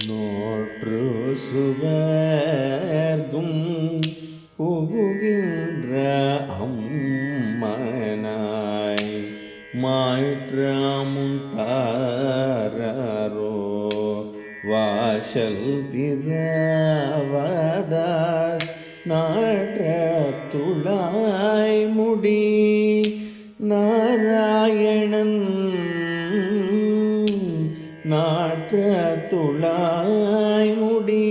நோற்று சுவர்க்கும் புகுகின்ற அம்மனாய் மாற்றாமுன் தாரோ வாசல் திறவதார் நாற்ற துளாய் முடி நாராயணன் நாற்ற துளாய் முடி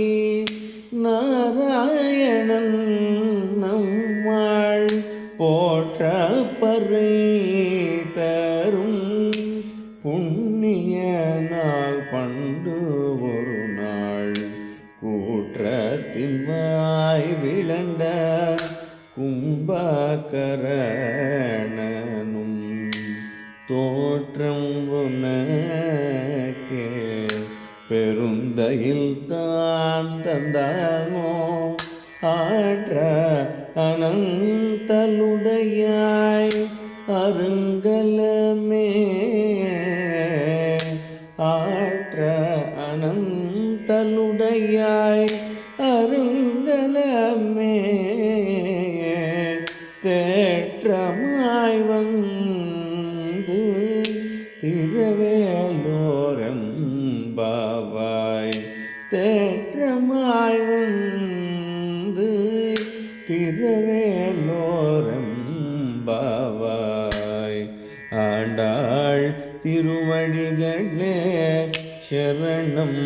நாராயணன் நம்மாள் போற்ற பறை தரும் புண்ணிய நாள் பண்டு ஒரு நாள் கூற்றத்தின் வாய் விளண்ட கும்பகரணனும் தோற்றம் உனக்கே பெருந்தையில் தான் தந்தானோ ஆற்ற அனந்தலுடையாய் அருங்கலமே ஆற்ற அனந்தலுடையாய் அருங்கலமே தேற்றமாய் வந்து திரவேலோரம்பாவாய் தேற்றமாய் வந்து திரவேலோரம்பாவாய் ஆண்டாள் திருவடிகளே சரணம்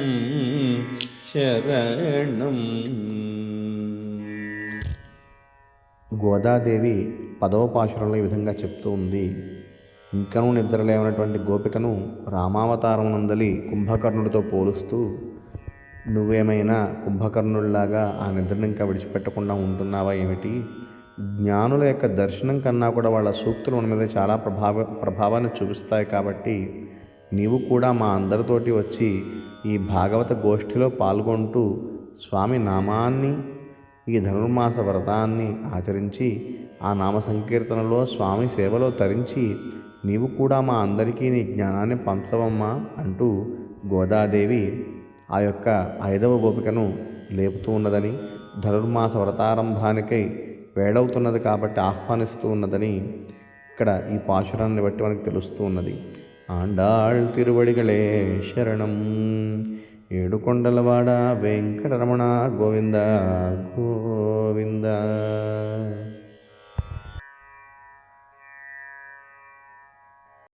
శరణం. గోదాదేవి 10వ పాశురంలో ఈ విధంగా చెప్తూ ఉంది. ఇంకనూ నిద్రలేవనటువంటి గోపికను రామావతారం నందలి కుంభకర్ణుడితో పోలుస్తూ, నువ్వేమైనా కుంభకర్ణుడిలాగా ఆ నిద్రను ఇంకా విడిచిపెట్టకుండా ఉంటున్నావా ఏమిటి? జ్ఞానుల యొక్క దర్శనం కన్నా కూడా వాళ్ళ సూక్తులు మన మీద చాలా ప్రభావాన్ని చూపిస్తాయి. కాబట్టి నీవు కూడా మా అందరితోటి వచ్చి ఈ భాగవత గోష్ఠిలో పాల్గొంటూ స్వామి నామాన్ని, ఈ ధనుర్మాస వ్రతాన్ని ఆచరించి ఆ నామ సంకీర్తనలో స్వామి సేవలో తరించి నీవు కూడా మా అందరికీ నీ జ్ఞానాన్ని పంచవమ్మా అంటూ గోదాదేవి ఆ యొక్క 5వ గోపికను లేపుతూ ఉన్నదని, ధనుర్మాస వ్రతారంభానికై వేడవుతున్నది కాబట్టి ఆహ్వానిస్తూ ఉన్నదని ఇక్కడ ఈ పాశురాన్ని బట్టి మనకు తెలుస్తూ ఉన్నది. ఆండాళ్ తిరువడిగళే శరణం. ఏడుకొండలవాడ వెంకటరమణ గోవింద గోవింద.